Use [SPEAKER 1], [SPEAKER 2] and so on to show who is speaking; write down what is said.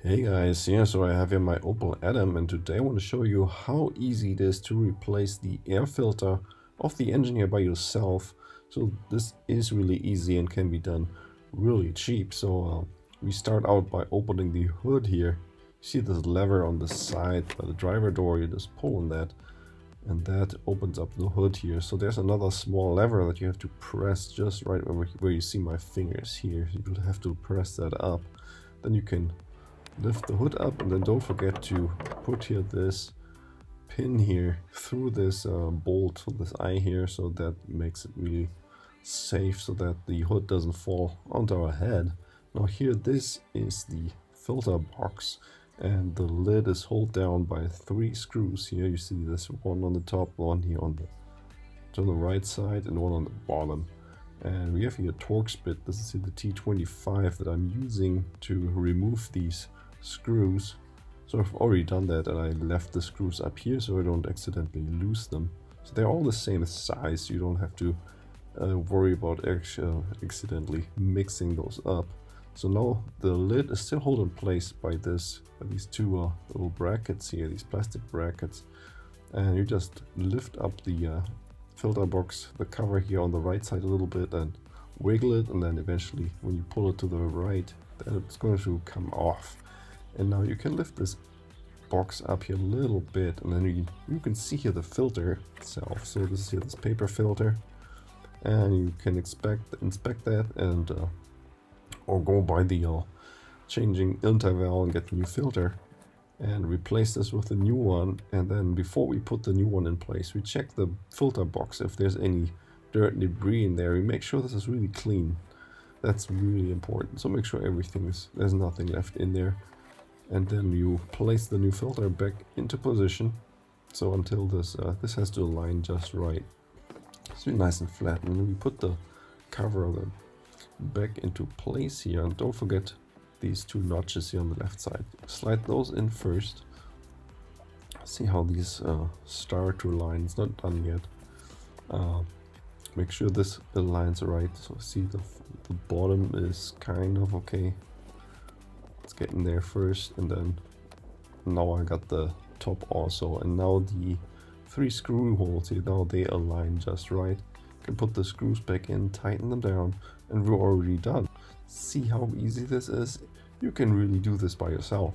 [SPEAKER 1] Hey guys, yeah, so I have here my Opel Adam, and today I want to show you how easy it is to replace the air filter of the engine here by yourself. So this is really easy and can be done really cheap. So we start out by opening the hood here. You see this lever on the side by the driver door, you just pull on that and that opens up the hood here. So there's another small lever that you have to press just right over where you see my fingers here. You'll have to press that up. Then you can lift the hood up, and then don't forget to put here this pin here through this bolt, so this eye here, so that makes it really safe so that the hood doesn't fall onto our head. Now here, this is the filter box, and the lid is held down by 3 screws here. You see this one on the top, one here on the right side, and one on the bottom. And we have here a Torx bit. This is here the T25 that I'm using to remove these screws. So I've already done that, and I left the screws up here so I don't accidentally lose them. So they're all the same size, you don't have to worry about accidentally mixing those up. So now the lid is still held in place by these two little brackets here, these plastic brackets, and you just lift up the filter box, the cover here on the right side a little bit, and wiggle it, and then eventually when you pull it to the right, then it's going to come off. And now you can lift this box up here a little bit, and then you can see here the filter itself. So this is here this paper filter, and you can inspect that, and or go by the changing interval and get a new filter and replace this with a new one. And then before we put the new one in place, we check the filter box if there's any dirt and debris in there. We make sure this is really clean. That's really important. So make sure there's nothing left in there. And then you place the new filter back into position. So until this has to align just right. It's really nice and flat. And then we put the cover of the back into place here. And don't forget these 2 notches here on the left side. Slide those in first. See how these start to align. It's not done yet. Make sure this aligns right. So see the bottom is kind of okay. Let's get in there first, and then now I got the top also, and now the 3 screw holes here, now they align just right. You can put the screws back in, tighten them down, and we're already done. See how easy this is? You can really do this by yourself.